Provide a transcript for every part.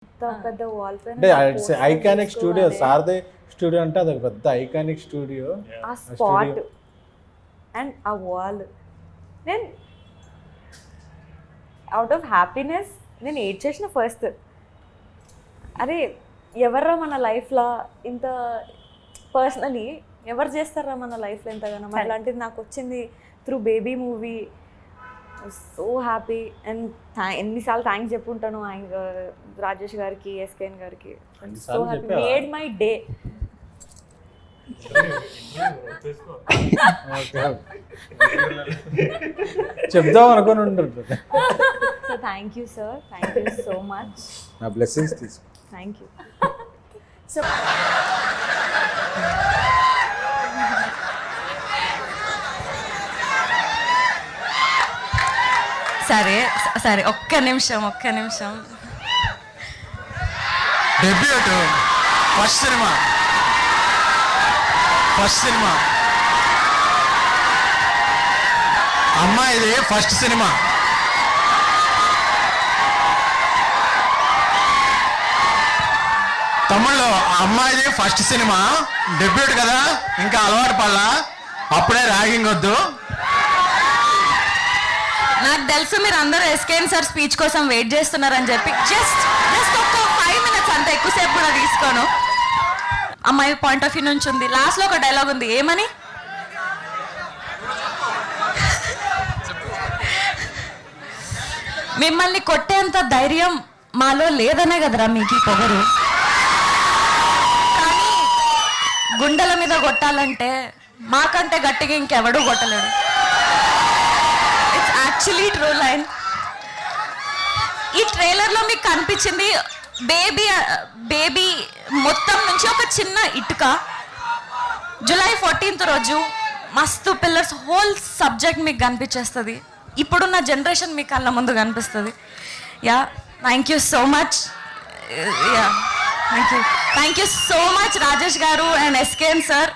పెద్ద వాల్ పైన అంటే ఐకానిక్ స్టూడియో, సారథి స్టూడియో అంటే అది పెద్ద ఐకానిక్ స్టూడియో. ఆ స్పాట్ అండ్ ఆ వాల్, నేను అవుట్ ఆఫ్ హ్యాపీనెస్ నేను ఏడ్ చేసిన ఫస్ట్. అరే ఎవర్రా మన లైఫ్లో ఇంత పర్సనలీ ఎవరు చేస్తారా మన లైఫ్లో ఇంతగానో అలాంటిది నాకు వచ్చింది through baby movie. So happy. And ఎన్నిసార్లు థ్యాంక్స్ చెప్పుంటాను రాజేష్ గారికి, ఎస్కేఎన్ గారికి. So happy, made my day. చెప్దాం అనుకుని ఉంటుంది. So thank you sir, thank you so much. నా బ్లెస్సింగ్స్ తీసుకో. Thank you. సో సరే సరే ఒక్క నిమిషం. డెబ్యూట్ ఫస్ట్ సినిమా అమ్మాయిది ఫస్ట్ సినిమా. తమ్ముళ్ళు అమ్మాయిది ఫస్ట్ సినిమా డెబ్యూట్ కదా, ఇంకా అలవాటు పడలా, అప్పుడే ర్యాగింగ్ వద్దు. నాకు తెలుసు మీరు అందరూ ఎస్కేఎన్ సార్ స్పీచ్ కోసం వెయిట్ చేస్తున్నారని చెప్పి జస్ట్ ఒక 5 minutes అంత ఎక్కువసేపు కూడా తీసుకోను. అమ్మాయి పాయింట్ ఆఫ్ వ్యూ నుంచి ఉంది. లాస్ట్లో ఒక డైలాగ్ ఉంది, ఏమని? మిమ్మల్ని కొట్టేంత ధైర్యం మాలో లేదనే కదరా మీకు ఈ పొగరు. కానీ గుండెల మీద కొట్టాలంటే మాకంటే గట్టిగా ఇంకెవడూ కొట్టలేడు. It's actually true line. ఈ ట్రైలర్లో మీకు కనిపించింది బేబీ మొత్తం నుంచి ఒక చిన్న ఇటుక. జూలై 14th రోజు మస్తు పిల్లర్స్ హోల్ సబ్జెక్ట్ మీకు కనిపించేస్తుంది. ఇప్పుడున్న జనరేషన్ మీ కళ్ళ ముందు కనిపిస్తుంది. Yeah, thank you so much. Yeah, thank you so much Rajesh గారు and SKN sir.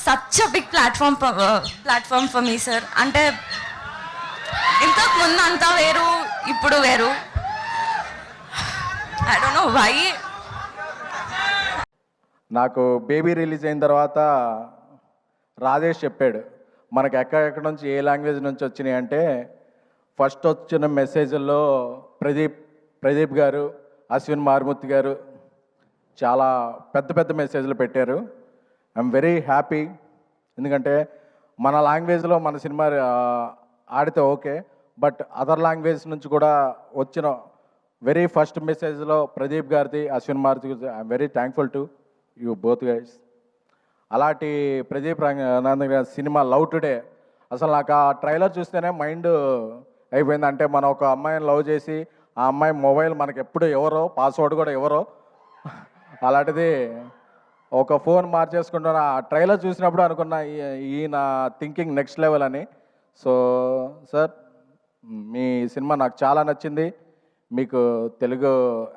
Such a big platform for me sir. అంటే ఇంతకు ముందు అంతా వేరు, ఇప్పుడు వేరు. I don't know why. నాకు బేబీ రిలీజ్ అయిన తర్వాత రాజేష్ చెప్పాడు మనకు ఎక్కడెక్కడ నుంచి ఏ లాంగ్వేజ్ నుంచి వచ్చినాయి అంటే, ఫస్ట్ వచ్చిన మెసేజ్ల్లో ప్రదీప్ గారు, అశ్విన్ మారుమూర్తి గారు చాలా పెద్ద మెసేజ్లు పెట్టారు. I'm very happy. ఎందుకంటే మన లాంగ్వేజ్లో మన సినిమా ఆడితే ఓకే, బట్ అదర్ లాంగ్వేజ్ నుంచి కూడా వచ్చిన వెరీ ఫస్ట్ మెసేజ్లో ప్రదీప్ గారిది, అశ్విన్ మారుతి గారిది. I'm very thankful to you both guys. అలాంటి ప్రదీప్ రంగనాథ్ గారి సినిమా లవ్ టుడే అసలు నాకు ఆ ట్రైలర్ చూస్తేనే మైండ్ అయిపోయింది. అంటే మనం ఒక అమ్మాయిని లవ్ చేసి ఆ అమ్మాయి మొబైల్ మనకి ఎప్పుడు ఎవరో, పాస్వర్డ్ కూడా ఎవరో, అలాంటిది ఒక ఫోన్ మార్చేసుకుంటున్న ఆ ట్రైలర్ చూసినప్పుడు అనుకున్నా ఈయన థింకింగ్ నెక్స్ట్ లెవెల్ అని. సో సార్, మీ సినిమా నాకు చాలా నచ్చింది. మీకు తెలుగు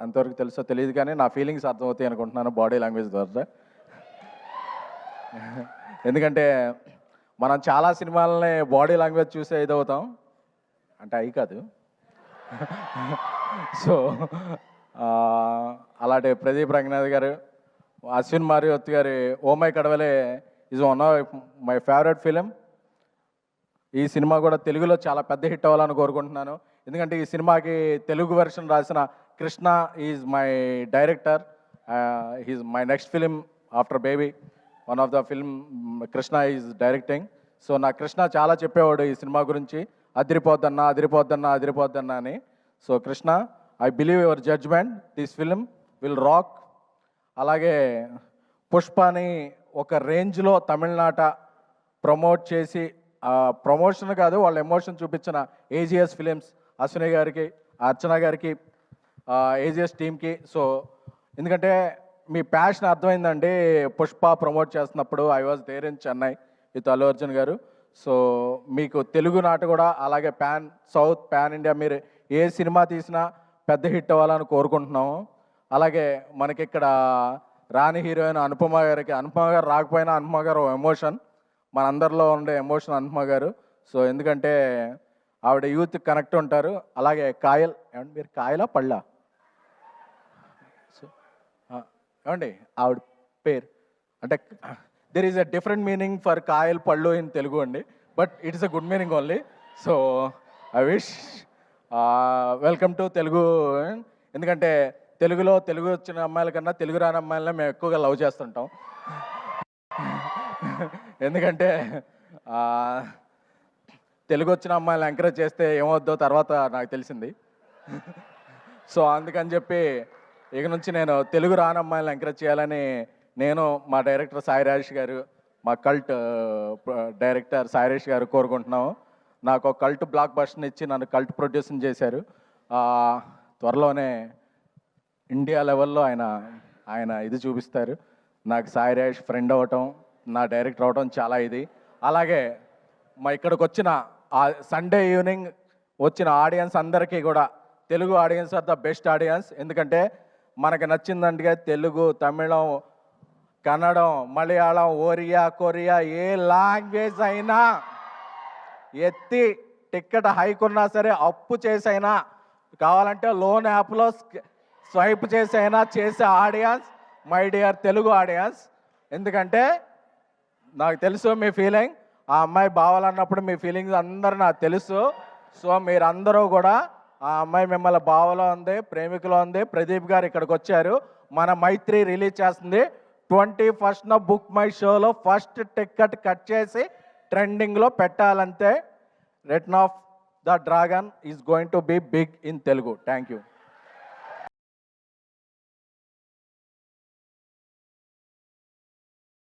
ఎంతవరకు తెలుసో తెలియదు, కానీ నా ఫీలింగ్స్ అర్థమవుతాయి అనుకుంటున్నాను బాడీ లాంగ్వేజ్ ద్వారా. ఎందుకంటే మనం చాలా సినిమాలని బాడీ లాంగ్వేజ్ చూసే ఇదవుతాం, అంటే అవి కాదు. సో అలాంటి ప్రదీప్ రంగనాథ్ గారు, అశ్విన్ మారుతి గారి oh my Kadavule is one of my favourite film. ఈ సినిమా కూడా తెలుగులో చాలా పెద్ద హిట్ అవ్వాలని కోరుకుంటున్నాను. ఎందుకంటే ఈ సినిమాకి తెలుగు వెర్షన్ రాసిన Krishna is my director. He's my next film after Baby. One of the film Krishna is directing. So నా కృష్ణ చాలా చెప్పేవాడు ఈ సినిమా గురించి, అదిరిపోద్దన్నా అని. So Krishna, I believe your judgement, this film will rock. అలాగే పుష్పని ఒక రేంజ్లో తమిళనాట ప్రమోట్ చేసి, ప్రమోషన్ కాదు వాళ్ళ ఎమోషన్ చూపించిన ఏజిఎస్ ఫిలిమ్స్, అశ్విని గారికి, అర్చన గారికి, ఏజిఎస్ టీమ్కి. సో ఎందుకంటే మీ ప్యాషన్ అర్థమైందండి. పుష్ప ప్రమోట్ చేస్తున్నప్పుడు I was there in Chennai with Allu Arjun గారు. సో మీకు తెలుగు నాట కూడా అలాగే సౌత్ పాన్ ఇండియా మీరు ఏ సినిమా తీసినా పెద్ద హిట్ అవ్వాలని కోరుకుంటున్నాము. అలాగే మనకి ఇక్కడ రాణి హీరోయిన్ అనుపమ గారు రాకపోయినా అనుపమ గారు ఎమోషన్, మనందరిలో ఉండే ఎమోషన్ అనుపమ గారు. సో ఎందుకంటే ఆవిడ యూత్ కనెక్ట్ ఉంటారు. అలాగే కాయల్, ఏమంటే మీరు కాయలా పళ్ళా ఏమండి ఆవిడ పేరు అంటే there is a different meaning for కాయలు పళ్ళు ఇన్ తెలుగు అండి, but it is a good meaning only. So I wish welcome to Telugu. ఎందుకంటే తెలుగులో తెలుగు వచ్చిన అమ్మాయిల కన్నా తెలుగు రాని అమ్మాయిలనే మేము ఎక్కువగా లవ్ చేస్తుంటాం. ఎందుకంటే తెలుగు వచ్చిన అమ్మాయిలు ఎంకరేజ్ చేస్తే ఏమవుద్దో తర్వాత నాకు తెలిసింది. సో అందుకని చెప్పి ఇక నుంచి నేను తెలుగు రాని అమ్మాయిలను ఎంకరేజ్ చేయాలని నేను, మా డైరెక్టర్ సాయి రాజేష్ గారు, మా కల్ట్ డైరెక్టర్ సాయి రాజేష్ గారు కోరుకుంటున్నాము. నాకు ఒక కల్ట్ బ్లాక్ బస్టర్ని ఇచ్చి నన్ను కల్ట్ ప్రొడ్యూసింగ్ చేశారు. త్వరలోనే ఇండియా లెవెల్లో ఆయన ఇది చూపిస్తారు. నాకు సాయి రాజేష్ ఫ్రెండ్ అవ్వటం, నా డైరెక్టర్ అవ్వటం చాలా ఇది. అలాగే మా ఇక్కడికి వచ్చిన సండే ఈవినింగ్ వచ్చిన ఆడియన్స్ అందరికీ కూడా, Telugu audience are the best audience. ఎందుకంటే మనకు నచ్చిందంటే తెలుగు, తమిళం, కన్నడం, మలయాళం, ఒరియా, కొరియా ఏ లాంగ్వేజ్ అయినా ఎత్తి టికెట్ హైక్ ఉన్నా సరే అప్పు చేసైనా, కావాలంటే లోన్ యాప్లో స్వైప్ చేసైనా చేసే audience my dear Telugu audience. ఎందుకంటే నాకు తెలుసు మీ ఫీలింగ్, ఆ అమ్మాయి బావాలన్నప్పుడు మీ ఫీలింగ్స్ అందరూ నాకు తెలుసు. సో మీరందరూ కూడా ఆ అమ్మాయి మిమ్మల్ని బావలో ఉంది, ప్రేమికులో ఉంది. ప్రదీప్ గారు ఇక్కడికి వచ్చారు, మన మైత్రి రిలీజ్ చేస్తుంది 21st బుక్ మై షోలో ఫస్ట్ టికెట్ కట్ చేసి ట్రెండింగ్లో పెట్టాలంటే return of the dragon is going to be big in Telugu. Thank you.